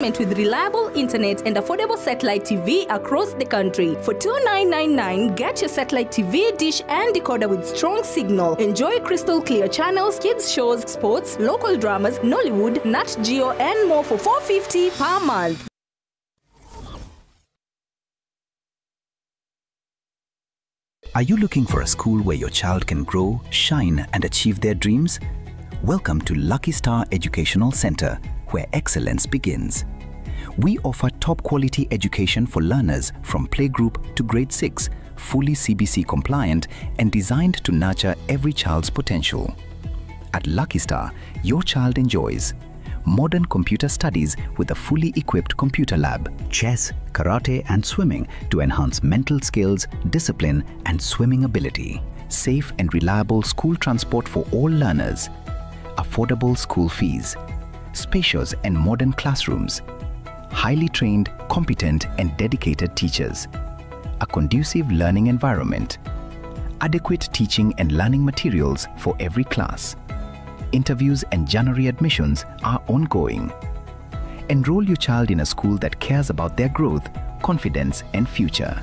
equipment with reliable internet and affordable satellite TV across the country. For $29.99, get your satellite TV, dish and decoder with strong signal. Enjoy crystal clear channels, kids shows, sports, local dramas, Nollywood, Nat Geo and more for $4.50 per month. Are you looking for a school where your child can grow, shine and achieve their dreams? Welcome to Lucky Star Educational Center, where excellence begins. We offer top quality education for learners from playgroup to grade 6, fully CBC compliant and designed to nurture every child's potential. At Lucky Star, your child enjoys modern computer studies with a fully equipped computer lab, chess, karate and swimming to enhance mental skills, discipline and swimming ability, safe and reliable school transport for all learners, affordable school fees, spacious and modern classrooms, highly trained, competent and dedicated teachers, a conducive learning environment, adequate teaching and learning materials for every class. Interviews and January admissions are ongoing. Enroll your child in a school that cares about their growth, confidence and future.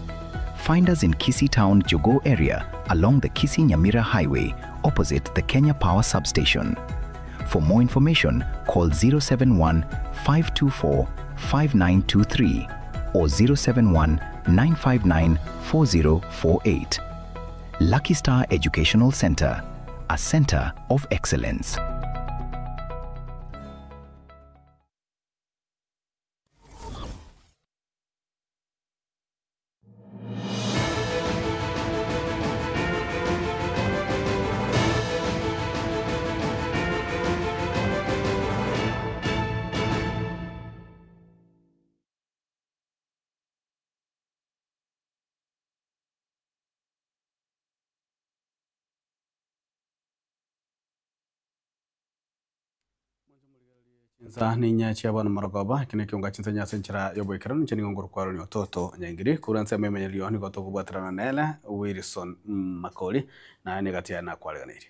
Find us in Kisii Town, Jogo area along the Kisii-Nyamira Highway opposite the Kenya Power Substation. For more information, call 071-524-5923 or 071-959-4048. Lucky Star Educational Center, a center of excellence. Za ni nyachi abana maragoba kine kiunga chinsa nyasa nchira yobo ikirano nchani ngongoro kwa ni ototo nyangiri kuransa meme lioni kwa toku batrana nela Wilson Makoli na negatia na kwa ganiri.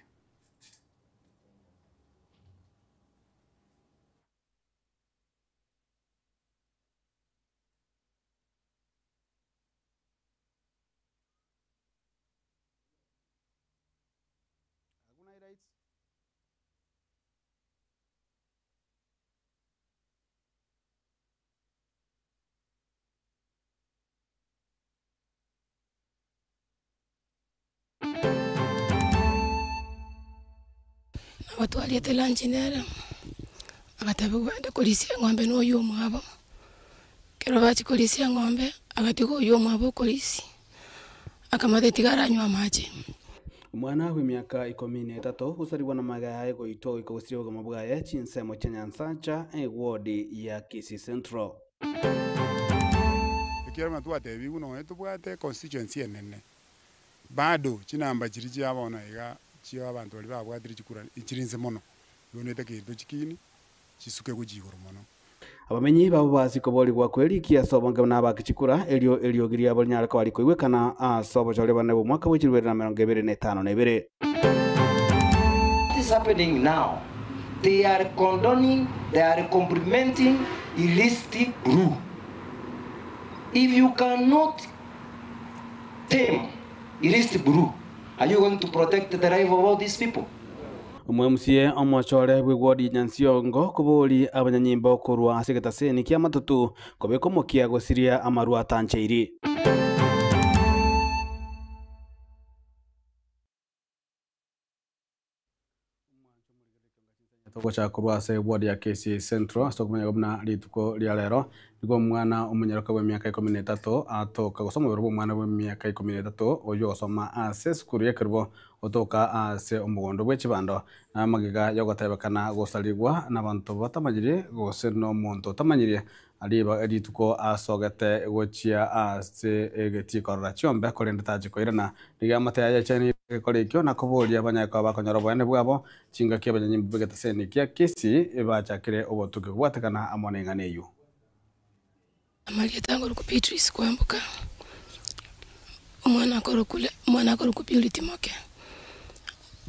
Watu walete lunch nera akatabe kwenda kulisia ng'ombe no yomo abo kero bachi kulisia ng'ombe akatigo yomo abo kulisi akamate tigaranywa maji. Mwana wa miaka 13 usariwa na magaya goito ikosiriwa kama bwaye chinsemo chanyansa cha ward ya Kisii Central. Kero matu atebi uno eto bwate constituency enene bado chinamba chiriji abona iga chiyo abantu bali babwatiri chikura ichirinze mono yonete kintu chikini chisuke kujigoro mono. Abamenyi babo basiko boli kwa kweli kiasobo naba kichikura elio giria abo nyara ko aliko iwe kana asobo chole bana bo mwaka wechirwe na 2025 What is happening now? They are condoning, they are complimenting illicit brew. If you cannot tame illicit brew, are you going to protect the life of all these people? Umwemusie omwachore bwigwodi nyansiongo kubuli abanyanyimbo kurwa asigeta ni kia matutu kobeko mokia gosiria amarua tancheiri. Toko cha kurwa se ward ya Kisii Central stokumenya gobna lituko lya lero niko mwana umunyaroka we miaka 13 atoka gusoma bero mwana we miaka 13 oyo gusoma ase skuru ya kirbo otoka ase umugondo bwe chibando na magiga yogotebekana gosaligwa n'abantu batamanyire gose no muntu tamanyire aliba lituko asogete gochia ase egetikora chombe kolenda tajiko irana diga mata ya chani kolekyo na kubolia abanyaka bakonyoro bene bwabo chinga kia banyanyimbo begetaseni kia Kisii ebachakire obotuke bwatekana amonengane yu. Amalia tango ku Beatrice kwambuka umwana akoro ku Purity Moke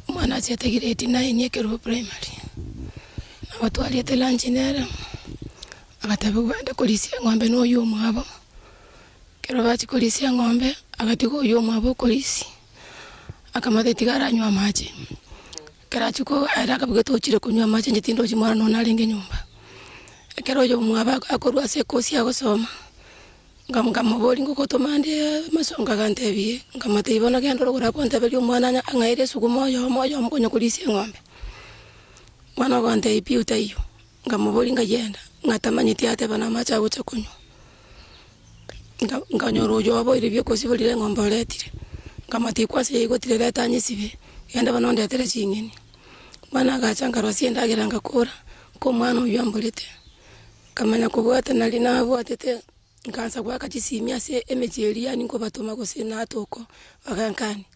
umwana achetegire 89 yekero primary na watu aliyete lunch nera agatabe gwenda kulisia ng'ombe no yo mwabo kero bachi kulisia ng'ombe agatigo yo mwabo kulisi akamate tigara nywa maji kerachuko araka bugetochire kunywa maji njitindo chimwana no nalinge nyumba kero yo mwaba akorwa se kosi agosoma ngamuboli ngokotomande masonga gantebie ngamate ibona gendo rogora kontebeli umwana angaire sugumo yo moyo mkonyo kulisia ng'ombe mwana gante ipiuta iyo ngamuboli ngagenda ngatamanyiti ate bana macha gucha kunyo nganyoro yo abo iribye kosibulire ng'ombe oletire ngamate kwase igotire leta nyisibe yenda bana ndetere chingeni mwana gachanga rosienda geranga kora ko mwana uyu ambulite kamanya kubwata nali nabo atete nkansa kwa kachisimia se emejeria ningo batoma ko senatoko bagankani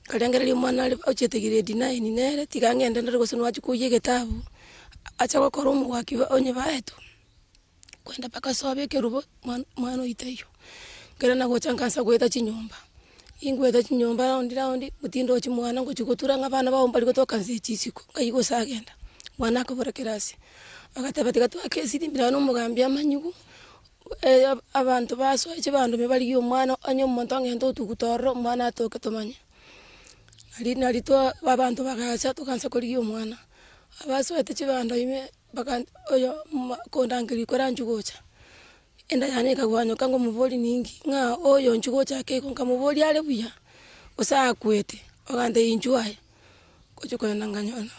kalengera mwana ali ochetegire deny ni nere tigangenda ndero sino wachikuye getabu acha kwa koromu wakiba onye baetu kwenda paka sobe kerubo mwana itayo kera na gocha nkansa kweta chinyumba ingweta chinyumba raundi mutindo chimwana ngo chikutura ngabana baombali gotoka nzichisiko kayigo sagenda mwana akabora kirasi akatabatika tu akesidi mbirano mugambya manyugo abantu baso ekibandu mebali yo mwana anyo monto ngento tukutoro mwana atoke tomanya nali to abantu bagacha tukansa kuri yo mwana abaso ekibandu ime bakan oyo kondangiri koranjugocha enda yani kagwanyo kango muboli ningi nga oyo njugocha ke konka muboli ale buya osa kwete ogande injuaye kochukona nganyona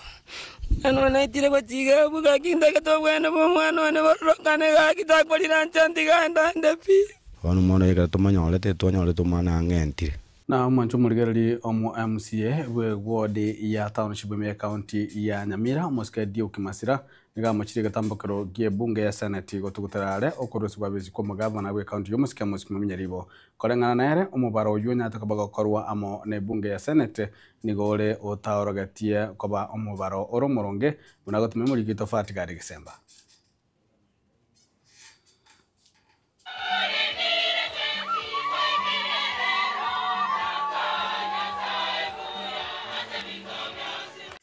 ano naitire kwachiga buga kinda ketobwana bomwana ne barokane ga kitakolira nchanti ganda ndapi ono mona yega tomanyole te tonyole tomana ngentire na mwancho murigereri omo MCA we ward ya township me county ya Nyamira moskedi ukimasira niga machire gatambokero gie bunge ya senate gotugutarare okorosi babezi ko mugavana we county yo musika munyaribo korengana nere omubaro uyu nyata kabaga korwa amo ne bunge ya senate nigore otaorogatie koba omubaro oromoronge bunagotume muri gito fatigari gisemba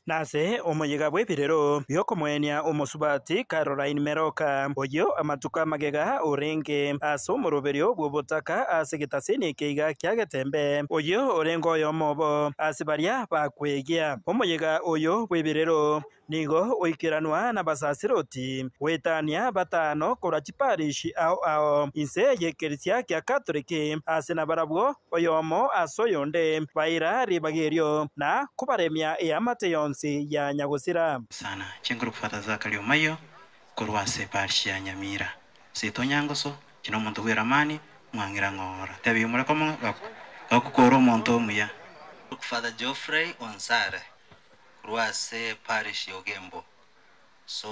Nase omoyega bwebirero byokomwenia omosubati Caroline Meroka oyo amatuka magega orenge aso moroberio bwobotaka asegetaseni keiga kyagetembe oyo orengo oyo mobo asibaria bakwegia omoyega oyo bwebirero nigo oikiranwa na basasiroti wetania batano korachiparishi ao inse yekerisia kya katoliki asena barabwo oyomo asoyonde baira ribagerio na kubaremia eyamateyon ya nyagosira sana chenguru kufata zakali omayo korwase parshi ya Nyamira sito nyangoso kino muntu bweramani mwangira ngora tabi umura komo gakukoro muntu muya kufata Geoffrey Onsare korwase parish yogembo so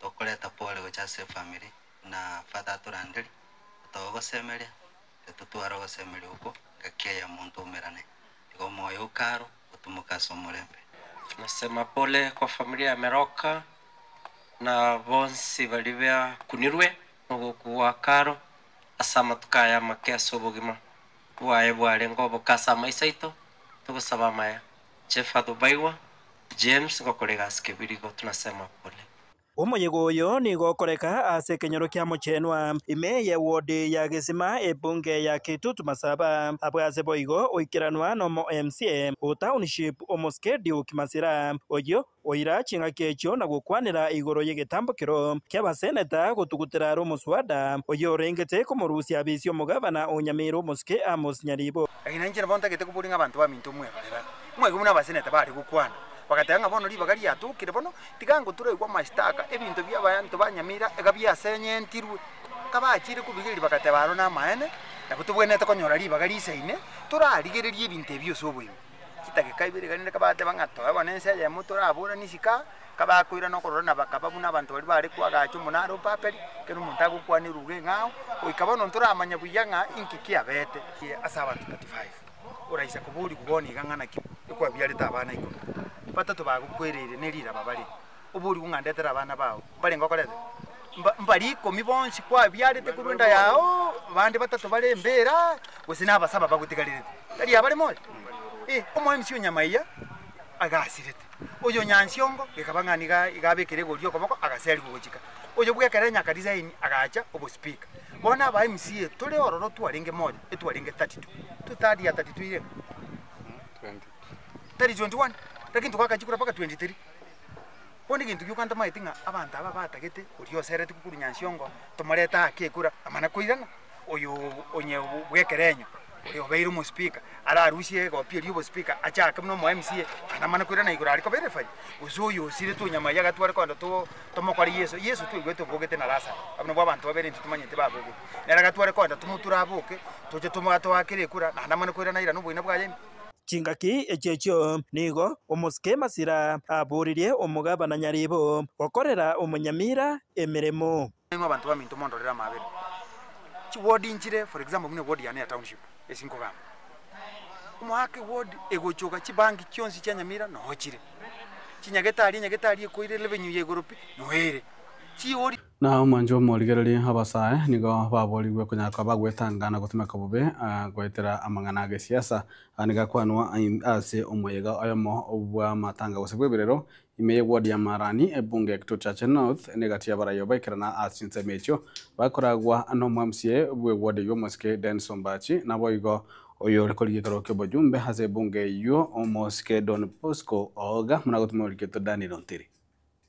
tokoleta pole gochase family na fata turandeli togo semelia tetutwara go semelia uko gakia ya muntu merane go moyo karo tumukaso murembe. Tunasema pole kwa familia ya Meroka na bonsi balibea kunirwe nokuwa karo asama tukaya makeso bugima wae bwale ngobo kasa maisaito tugusaba maya Chefa Dubaiwa James ngokolega skebirigo tunasema pole. Omoyego oyo nigo koreka ase kenyoro kya mochenwa ime ye ward ya Gesima ebunge ya Kitutu Masaba abwaze boigo oikiranwa no MCA o township omoskedi ukimasira oyo oira chinga kecho na gukwanira igoro yegetambokero kyabaseneta gutugutira ro muswada oyo rengete ko morusi abisio mugavana onyamiro moske Amos Nyaribo ahinanje nabonta gete kubulinga abantu bamintu mwe gumuna baseneta bari gukwana bakatanga bono libagari yatukire bono tigango ture kwa mastaka ebintu bya bayantu banyamira egabya senyentirwe kabachire kubigiri bakatebaro na maene nakutubwenete konyora libagari seine turarigererie ebintu ebyo sobwe kitake kaibire ganire kabate bangato abonense ya motora abura nisika kabakwira no korona bakababuna abantu bali bari kwagacho munaro papeli kero muntago kwaniruge ngao oikabono nturamanya buyanga inkikia bete asaba 35 uraisa kuburi kuboni gangana ki kwa byali tabana iko batatu bagukwerere nerira babali uburi kungandetera abana bawo bali ngokoreze mbali ko mibonsi kwa byarete kurunda yao bandi batatu bale mbera gusina abasaba bagutigalire kali abali moyo omo MC Nyamaiya agasirete oyo nyansiongo ekabanganiga igabekere golyo komoko agaseri kugochika oyo bwekerenya ka design agacha obo speaker bona ba MCA tole ororo twaringe moja etwaringe 32 to 30 ya 32 ile 21 lakini tukakachikura paka 23 Poni kintu kyukanta maitinga abantu aba batagete uriyo sereti kukuru nyanshiongo tomoreta akekura amana koirana oyo onye bwekerenyo oyo beiru mu speaker ara arushie go pie ribo speaker acha kamno mo MCA ana mana koirana igura ariko verify uzuyo sire tu nyama yaga tware kondo to tomokori yesu tu igweto bogete na rasa abno bwabantu babere ntumanyete baboge neraga tware kondo tumutura boke toje tumato akere kura ana mana koirana ira no boina bwaye Chingaki echecho nigo omuske masira aburirie omugabana Nyaribo okorera omunyamira emiremo abantu baminto mondorera mabere chi ward inchire for example mune ward ya township esinko gama umuhake ward egochoka chibangi kyonsi cha Nyamira no chire chinyagetari koire revenue ye group no ere chi ward na mwanjo morigereri abasae nigo baborigwe kunyaka bagwetangana gutumeka bube gwetera amangana ge siasa aniga kwanwa ase omuyega ayomo obwa matanga gusebwe birero imeye ward ya Marani ebunge to Church North negatia barayo baikirana asinse mecho bakoragwa no MCA bwe ward yo moske Denson Bachi nabo igo oyo rekoligero ke bojumbe hase bunge yo omoske Don Bosco oga munagotumoriketo Daniel Ontiri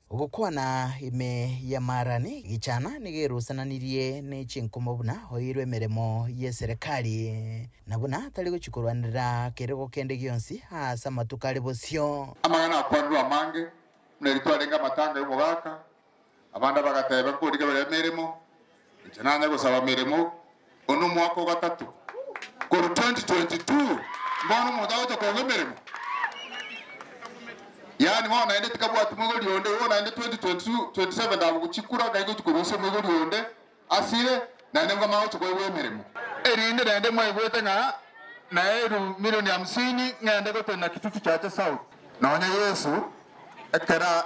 Gukwana ime ya Marani gichana nigerusananirie ne chinkomobuna hoirwe meremo ye serikali nabuna taligo chikurwanira kerego kende gionsi hasa matukale bosyo amana kwandu amange mneritwarenga matanga y'umugaka abanda bagateba kuriga bere meremo ichananya gusaba meremo onu mwaka wa 3 ko 2022 mbona mudawo ko meremo yani mwana ende tikabwa tumugoli onde wona ende 2022 27 ndabu kuchikura gaigo tukuruse mugoli onde asire na ndemga mawo tukowe meremo erinde ndende mwegwete na eru milioni 50 ngende gote na kitutu chacha south naonya Yesu ekera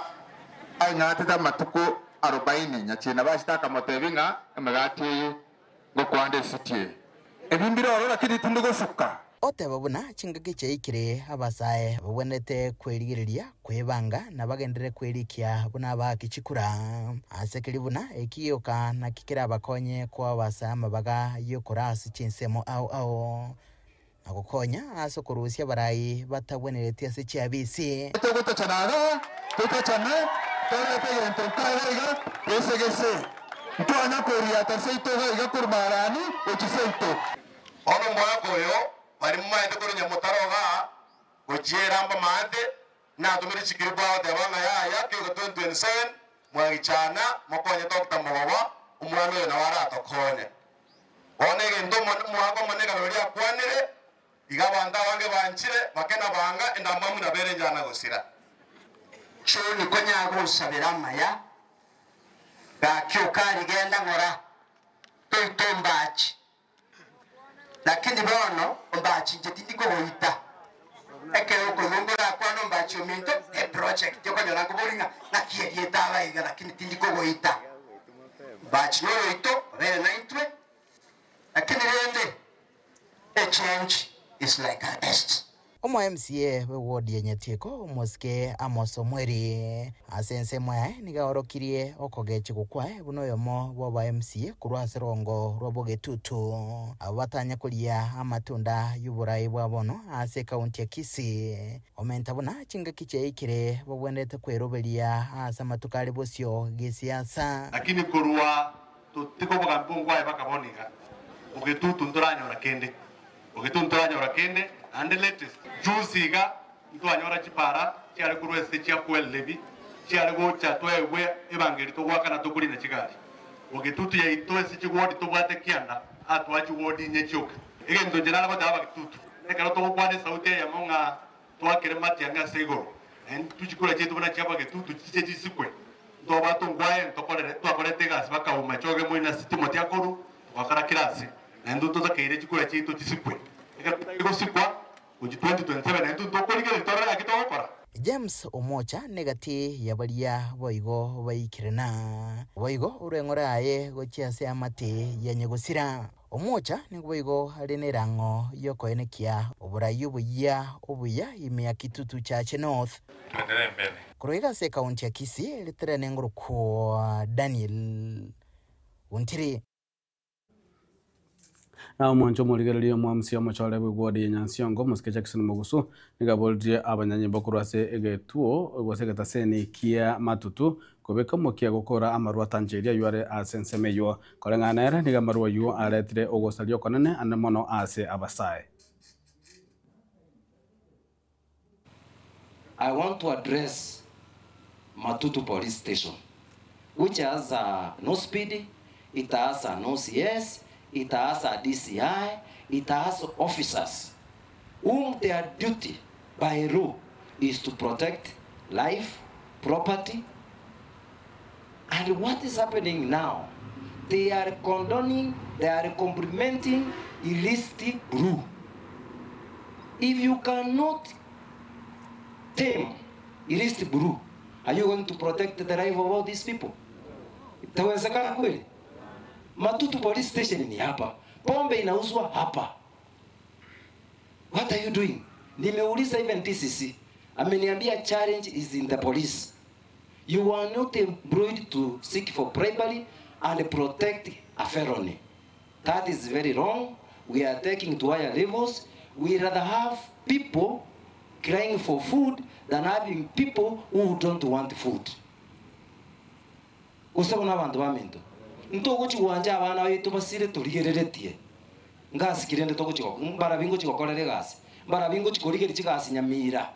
anyate ta matuko 40 nyachina bashitaka motebinga emagati ngo kwande sitie ebimbiro orora kidi tundugo suka Ote babuna chingaki cheikire abasae babonete kwerigereria kwebanga na bagendere kwerikia buna bakichikura asekeri buna ekiyoka na kikira bakonye kwa basama baga yokora sichinsemo au agukonya asokurusia barayi batabweneretia sechiabisi tutachanaga torete yentokaga esegese ntwana koria taseito ga kurmarani ochiseito ono mwako yo bari mu mayende kuri nyamutaroga gojera mba mande na tumiri chikirwa tabanga ya kyo 2027 mwagichana mokonye Dr. Mugawa umwana na wara tokonye onege ndo mwako manega bari akwanire igabanga wange banchire bakena banga endambamu na bere njana gosira choni konya gusabira maya gakyo kari genda ngora toitombachi lakini bono mbachi jetindiko hoita ekero ko ngora kwano mbachi ominto project yo kanyora kubolinga na kierieta abaiga lakini tindiko hoita mbachi no hoito bere naitwe lakini rende a change is like a test Omo MCA we ward yenye tieko moske Amos Omweri asense mwae nigaorokirie okogeche gukwae buno yomo bwa MCA kurwa serongo roboge tutu abatanya kulia amatunda y'uburayi bwabono ase county ya Kisii omenta buna chinga kiche ikire bobwendete kweroberia asa matukale bosyo gisiasa lakini kurwa tutiko bagambungwa bakaboniga ogetutu ndoranya rakende and the latest juziga ntwanyora chipara cyari kurwese cya kwelebi cyari gocha twewe evangeli to wakana to kuri na kigali ogetutu ya itwese kigodi to bwate kianda atwachi wodi nyechoka ege ndo jenala badaba kitutu ekaro to kwade sauti ya monga twakere mati anga segoro en tuchikura chetu bana cyaba kitutu chiche chisikwe ndo bato ngwaye ntokore twakore tegas bakauma choge moina sitimo tyakuru wakara kirasi endo to zakere chikura chetu chisikwe ego sikwa uji 2027 endo tokolige torera kitokora James Omocha negati yabaria boigo baikirena boigo urengora aye gochiase amate yanyegosira omocha niguigo rine rango yokoenekia oburayi obuya imia kitutu chache North kuroiga se kaunti ya Kisii litere nguruko Daniel Untiri na mwancho murigererio mwamsia mochore bwodi nyansiongo musike Jackson Mugusu nigabolje abanyanyi bokurwase egetuo gwasegeta seni kia matutu kobeka mokia gukora amarwa Tangeria yuare asensemeyo korenganere nigamarwa yu aretire ogosario konene anemono ase abasae. I want to address Matutu police station, which has no speed, it has no CS, it has a DCI, it has officers whom their duty by law is to protect life, property. And what is happening now? They are condoning, they are complimenting illicit brew. If you cannot tame illicit brew, are you going to protect the life of all these people? Itawezekana kweli? Matutu police station ni hapa. Pombe inauzwa hapa. What are you doing? Nimeuliza even DCC. Ameniambia challenge is in the police. You are not employed to seek for bribery and protect a felony. That is very wrong. We are taking to higher levels. We rather have people crying for food than having people who don't want food. Usabona abantu bamento. Ntogo chiwanja abana betu basire turigereretie. Ngasikire ntogo chiko. Mbara bingo chikokorere gasi. Mbara bingo chikorigere chigasi Nyamira.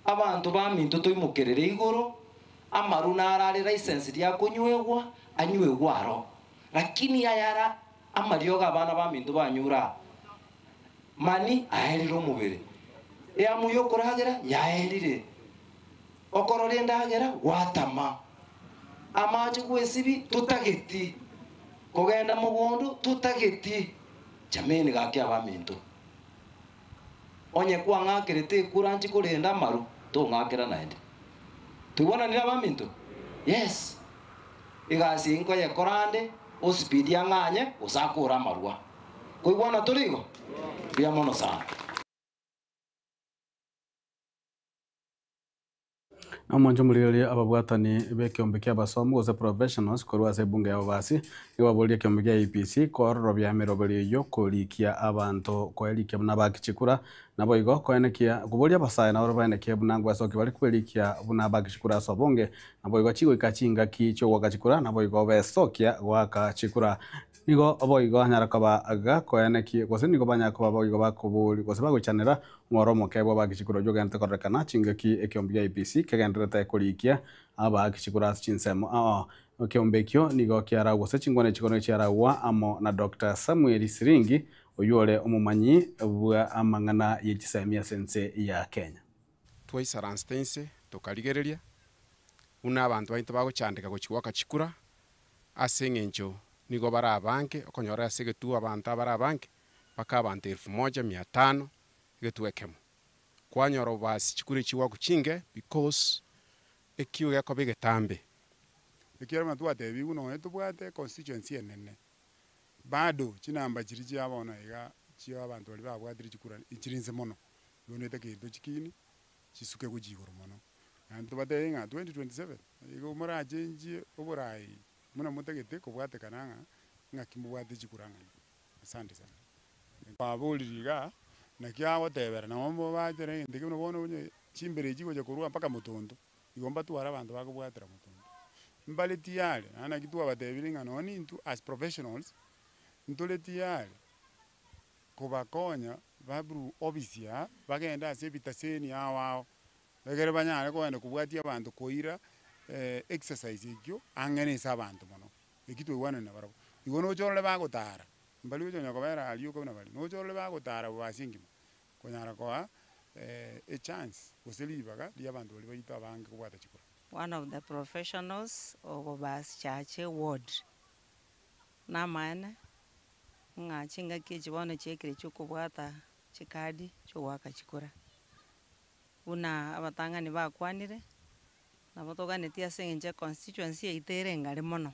Abantu bamento toimukerere igoro. Amaru narare license ya kunywegwa anywegwa ro. Lakini ayara amarioga abana bamento banyura. Mani aheriro mubere. Ya muyo kuragera yaherire. Okorore ndagera watama. Amaje kwesibi tutageti. Kogenda mugundu tutageti. Jameni gaki abaminto. Onye kwa ngakirete kuranchi kurenda maru to ngakira naende. Tubona ni abaminto. Yes. Igasi inko ye korande o speed ya nganye usakura marwa. Kuibona tuligo. Bia mono sana. Amanjo murigererie ababwatani bekiombe kia basomo gose professionals korwase bunge abasi iwabolie kiombe kia EPC kororo bya meroberi yo kolikia abantu koelikia nabakichikura nabo igo koenekia kubolia basaye na orobanekia bunangwa soki bali kwelikia bunabakichikura sobonge nabo igo chigo ikachinga kicho wakachikura nabo igo besokia wakachikura nigo abo igo nyarakaba aga koenekia gose nigo banyako abo igo bakubuli gose bagochanera ngoromo kebo bakichikura jogente korekana chinga ki ekiombe kia EPC kegendrete kolikia aba kichikura chinsemo kiombekio nigo kiara gose chingone chikono chiarawa amo na Dr. Samuel Siringi oyole omumanyi bwa amangana yechisemia sense ya Kenya twaisaranstense tukarigereria una abantu baito bagochandika gochigwa kachikura asengencho nigo barabanke okonyora asegetu abantu barabanke paka abantu 1500 getuekemo kwanyoro basi chikure chiwa kuchinge because ekio yako begetambe ekira matu atebi uno etubwate constituency enene bado chinamba chiri chiabona iga chio abantu bali babwatiri chikura ichirinze mono yonete kintu chikini chisuke kujigoro mono antu bate nga 2027 igo mora change oborai muna mutegete kubwate kananga ngakimubwate chikuranga. Asante sana babuliriga na kiawo tebera na mombo batere ndike no bono bunye chimbere chigo je kurua mpaka mutondo igomba tu ara bantu bakubwatira mutondo mbale tiale ana kitu abatebiringa noni into as professionals ntole tiale kubakonya babru obisia bagenda sebitaseni awao egere banyare ko ende kubwatia abantu koira exercise ikyo angene sabantu mono ekitu iwana na barabo igono chole bagotara mbali ujo nyakobera aliyo ko na bali no chole bagotara basingima konyara kwa a chance uselibaga dia abantu bali bayita bange kubwata chikura. One of the professionals of Bas Chache ward na maana nga chinga kichibona chekire chukubwata chikadi chuwaka chikura una abatangani bakwanire nabotoganetia senje constituency itere ngari mono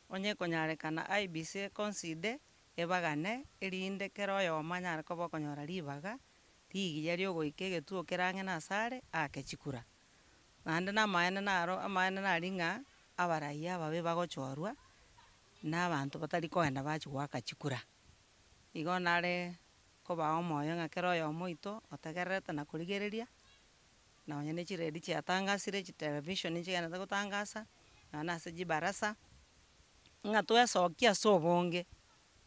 onye konyarekana IBC consider ebagane erinde kero oyomanyare koba okonyora ribaga rigiya riogoika egetuo kerang'e nasare akechikura naende na amaene naro amaene nari ng'a abaraia ababe bagochorwa na abanto batari koenda bachigwaka chikura igo nare koba omoyo ng'a kero oyomo oito otegererete na korigereria na onye ne chiredi chiatangasire chitelevision chigenete gotangasa na ase jibarasa ng'a twesokia ase obonge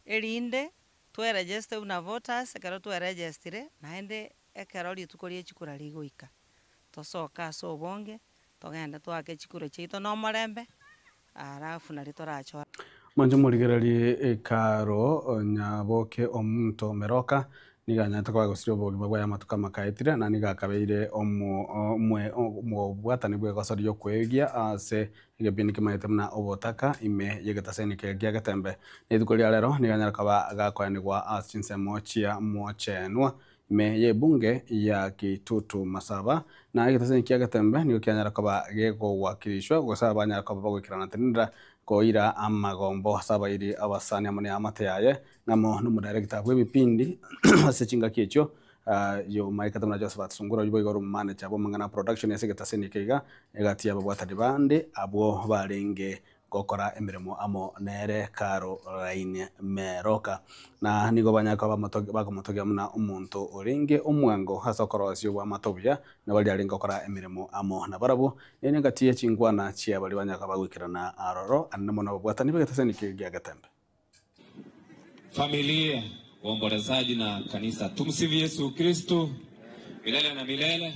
erinde tweregister buna voters ekero tweregistire naende ekero rituko ria echikura rigoika tosoka ase obonge togenda twake echikura chiaito na omorembe arafu nari torachora Mwanjo murigererie ekaro nyaboke omuntu meroka niganyata kwa gusiro bogima bwa matuka makaitire na nigakabeire omu bwatani bwe gosorio kwegia ase igebini kimaite na obotaka ime yegetaseni kegia gatembe nitukoria lero niganyara kaba gakwanigwa asinsemo chia mochenwa ime ye bunge ya Kitutu Masaba na yegetaseni kia gatembe nigo kianyara kaba gego wakirishwa gosaba nyara kaba bagwikirana tinira koira amagombo sabairi abasani amone amateyaye ngamo n'umudirector w'ebipindi asechinga kicho yo Mike Tamna Josephat Sungura yubo igoro manager bo mangana production yasegetaseni keiga egati abagwatari bande abo barenge gokora emirimo amo nere Caroline Meroka na nigo banyaka bagomotogia muna umuntu orenge omwango hasokorosyo bwa matobya na bali arenga gokora emirimo amo na barabo ene ngati chingwana chia bali banyaka bagwikirana aroro anamo na bwatani begetaseni keiga gatembe. Familia, waombolezaji na kanisa, tumsifu Yesu Kristo milele na milele.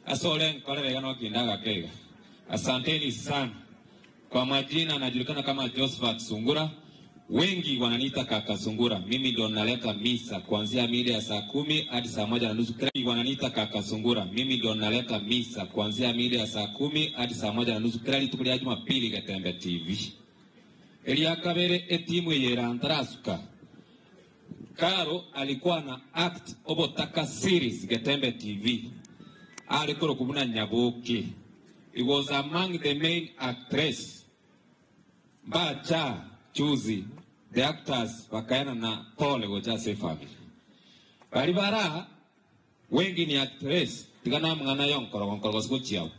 Asole nkole vegano kindaga kega. Asanteni sana. Kwa majina najulikana kama Josephat Sungura. Wengi wananiita kaka Sungura. Mimi ndo naleta misa kuanzia mida ya saa 10 hadi saa 1:30. Wengi wananiita kaka Sungura. Mimi ndo naleta misa kuanzia mida ya saa 10 hadi saa 1:30. Kila tukulia Jumapili Gatembe TV. Eliakabere etimu yerantarasuka. Karo alikuwa na act obotaka series Gatembe TV. Alikuwa kubuna Nyaboke. He was among the main actress. Bacha Chuzi, the actors wakaena na Paul Gojase family. Baribara wengi ni actress tigana mngana yonkoro chiao.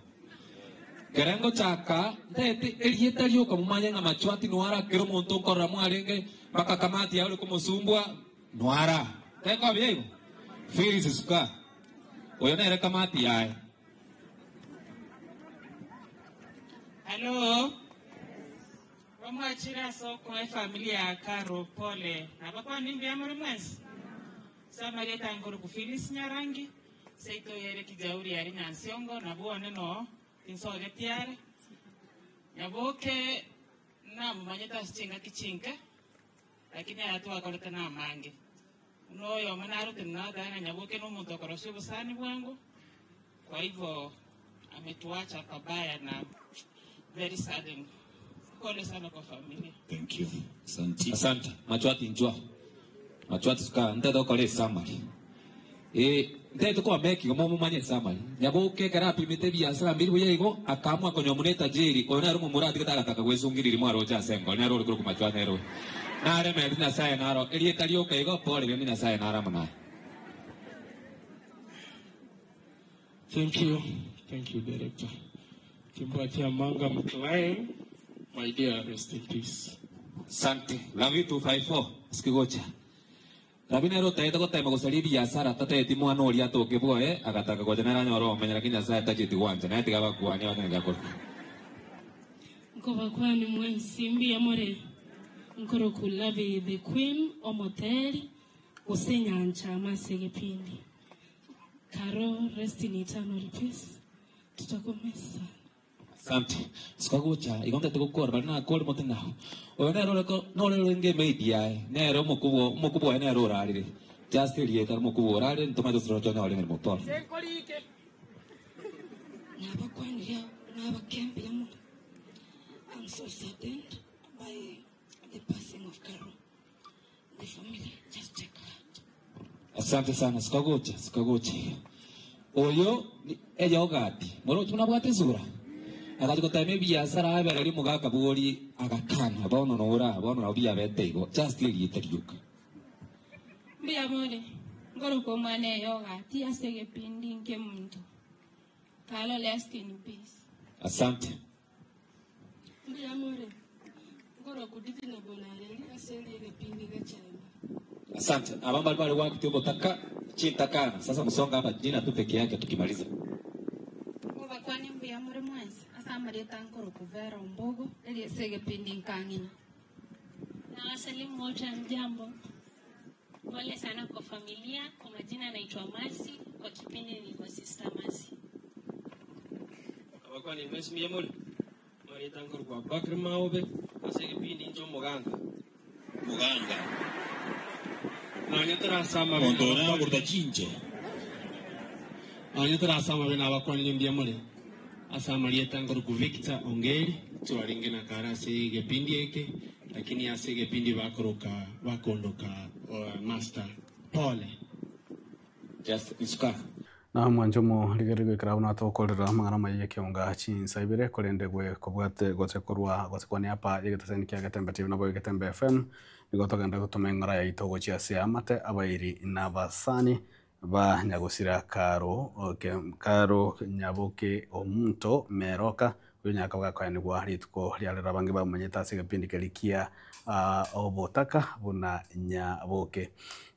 Kerengo chaka ndete elieta lyoka mumanya na machwati nwara kero monto nkora mwarenge baka kamati ya ule kumusumbwa nwara. Teko byeyo. Firi sisuka. Oyona ere kamati yae. Hello. Wamwachira soko familia ya Karo pole. Na bako nimbi ya mwezi. Samareta ngoro kufilis nyarangi. Seito yere kijauri yari nyansiongo. Nabuwa neno insoge tiare. Nyaboke na mumanyeta sichinga kichinka. Lakini ayatuwa koleta na mange. Unoyo manaru tinada na Nyaboke no muntu korosho busani bwangu. Kwa hivyo ametuacha pabaya na very sudden. Pole sana kwa familia. Thank you. Asante. Machwati njua. Machwati suka ndada kole samari. Ndada kwa meki kama mumanye samari. Nyaboke karapi mitebi asara mbili yego akamwa konyomuneta jeri ona rumu muradi kataka kakagwezungiriri mwaro cha sengo ne ro ku machwati ne ro. Na re me na sai naro elieta lyoka ego pole byo na sai nara muna. Thank you, Director. Kimpatia Manga Mtuae, my dear, rest in peace. Sante, love you 254, sikigocha. Rabina ro taita ko taima ko sali biasara tata eti mo ano ria to kebo agataka ko jana nyoro menya lakini asa ta jiti wanja na etiga bakuani wana ngakor. Ngoba kwani mwensimbi amore. Nkoro kulabe the queen omoteri usenyanja masege pindi. Karo, rest in eternal peace. Tutakomesa. Sante. Skagocha, igonta te kokor bana kol motena. O na ro ko no le nge media. Ne ro mokubo na ro rali. Just lietar mokubo rali ntoma do sro jona ole motor. Senkolike. Naba kwandia, naba kembe yamu. I'm so saddened by the passing of Karo. The family just take heart. Asante sana, skagocha. Oyo ejo gati. Moro tunabwate zura. Akati kotame biasara abera ri mugaka bori agakana bono nora bono na biya betego just lietar yuka. Mbia mole, ngoro kwa mwane yoga, tia sege pindi nke mtu. Kalo rest in peace. Asante. Mbia mole, ngoro kuditi na bonare, asege pindi gachema. Asante. Abamba bali wako tubo taka chitakana. Sasa msonga hapa jina tu peke yake tukimaliza. Kwa kwani mbia mole mwanzi, asa mareta ngoro kuvera umbogo, ili asege pindi nkangina. Na wasalimu wote mjambo. Pole sana kwa familia. Kwa majina naitwa Mercy, kwa kipindi ni kwa Sister Mercy. Kwa ni Mercy Miyamuri. Mari tankuru kwa Bakri Maobe, ase kipindi njo Muganga. Muganga. Na nitara sama Ondora burda chinche. Nitara sama bena wakoni ni Miyamuri. Asa Mari tankuru ku Victor Ongeri, tuwaringe na kara ase kipindi eke. Lakini ase kipindi wakondoka master pole just iska na mwanjomo ligerigo ikarauna to kolera mangana maye kionga chinsa ibere kolende gwe kobwate gote kurwa gote kwani hapa yegetaseni kya gatembe TV na boye gatembe FM nigotoka ndako tumengora ya itogo chia sia mate abairi na basani ba nyagusira karo nyaboke omuntu meroka unyaka bwa ni gwa ritko lyalera bangi ba manyeta sigapindi kelikia obotaka buna nyaboke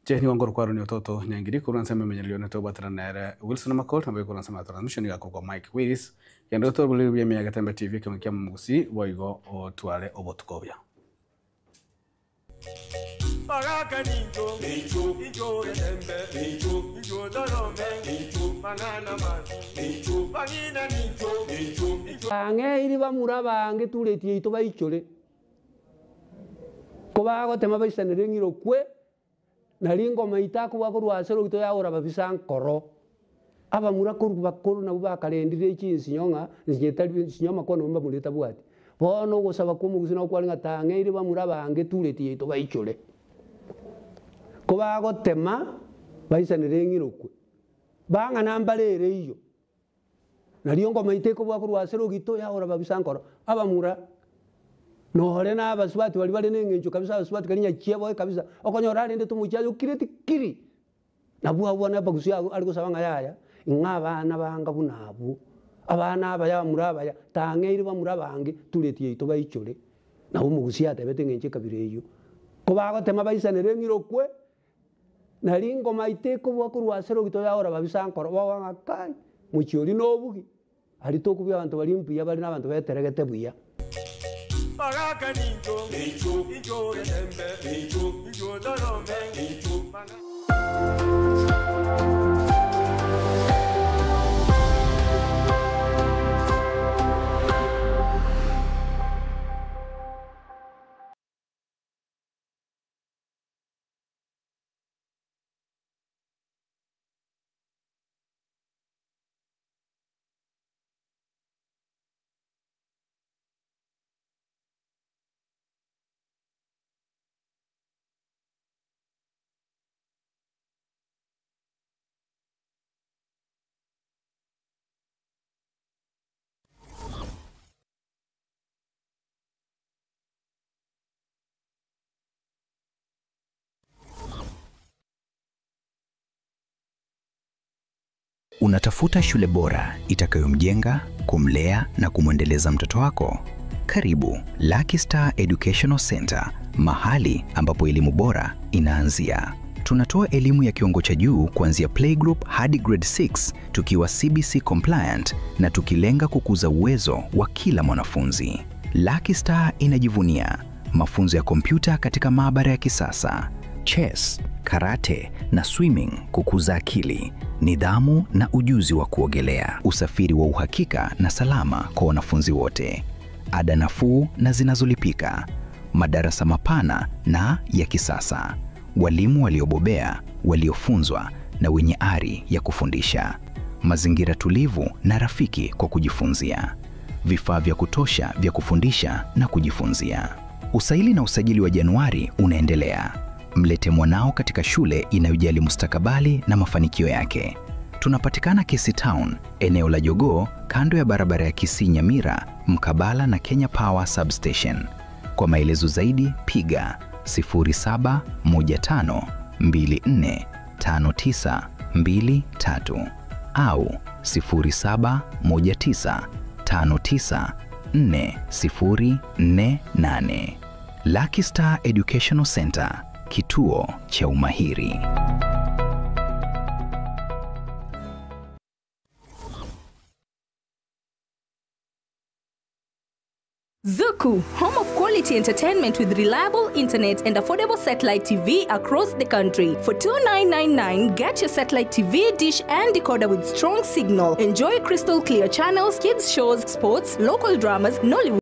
cheni wangoro kwaro ni ototo nyangiri kuransa memenyelio neto batranere Wilson Makol na beko ransa transmission ya kwa Mike Willis yando to buli ya Gatembe TV kama kia mugusi boigo otwale obotukobya Baraka ninjo, ninjo Gatembe, ninjo Dorome, ninjo Mangana Mati, ninjo Bangina ninjo. Ange iri bamura bange tuletie ito baichore. Koba gotema baisanere ngiro kwe nalingo maita kuba kurwasero gito yaora babisan koro. Abamura kuru bakuru na bakalendire chinsi nyonga njetali sinyoma kono mba muleta bwati. Bono gosaba kumugusina kwalinga tange iri bamura bange tuletie ito baichore. Koba gotema baisanere ngiro kwe. Banga nambalere iyo. Naliongo maiteko bwa kurwasero gito yaora babisankoro abamura no hore na abaswati bali nengenjo kabisa abaswati kalinya chiebo kabisa okonyora alende tumuchayo kireti kiri nabwa bwana bagusia aliko sabanga yaya ingaba na banga bunabu abana abaya murabaya tangeiri bamura bange tuletie ito baichore na umugusia tebete ngenje kabireyo ko bagotema baisanere ngiro kwe nalingo maiteko bwa kurwasero gito yaora babisankoro bawanga kai muchiori nobugi alito kubya abantu balimpiya bali nabantu beteregete buya Baraka ninjo, ninjo Gatembe, ninjo Dorome, ninjo Unatafuta shule bora itakayomjenga, kumlea na kumwendeleza mtoto wako? Karibu Lucky Star Educational Center, mahali ambapo elimu bora inaanzia. Tunatoa elimu ya kiwango cha juu kuanzia playgroup hadi grade 6 tukiwa CBC compliant na tukilenga kukuza uwezo wa kila mwanafunzi. Lucky Star inajivunia mafunzo ya kompyuta katika maabara ya kisasa, chess, karate na swimming kukuza akili, nidhamu na ujuzi wa kuogelea, usafiri wa uhakika na salama kwa wanafunzi wote, ada nafuu na zinazolipika, madarasa mapana na ya kisasa, walimu waliobobea, waliofunzwa na wenye ari ya kufundisha, mazingira tulivu na rafiki kwa kujifunzia, vifaa vya kutosha vya kufundisha na kujifunzia. Usaili na usajili wa Januari unaendelea. Mlete mwanao katika shule inayojali mustakabali na mafanikio yake. Tunapatikana Kisii Town, eneo la Jogoo, kando ya barabara ya Kisii Nyamira, mkabala na Kenya Power Substation. Kwa maelezo zaidi piga 0715 07195923 au 0719594048. Lucky Star Educational Center, kituo cha umahiri. Zuku, home of quality entertainment with reliable internet and affordable satellite TV across the country. For $29.99, get your satellite TV dish and decoder with strong signal. Enjoy crystal clear channels, kids shows, sports, local dramas, Nollywood.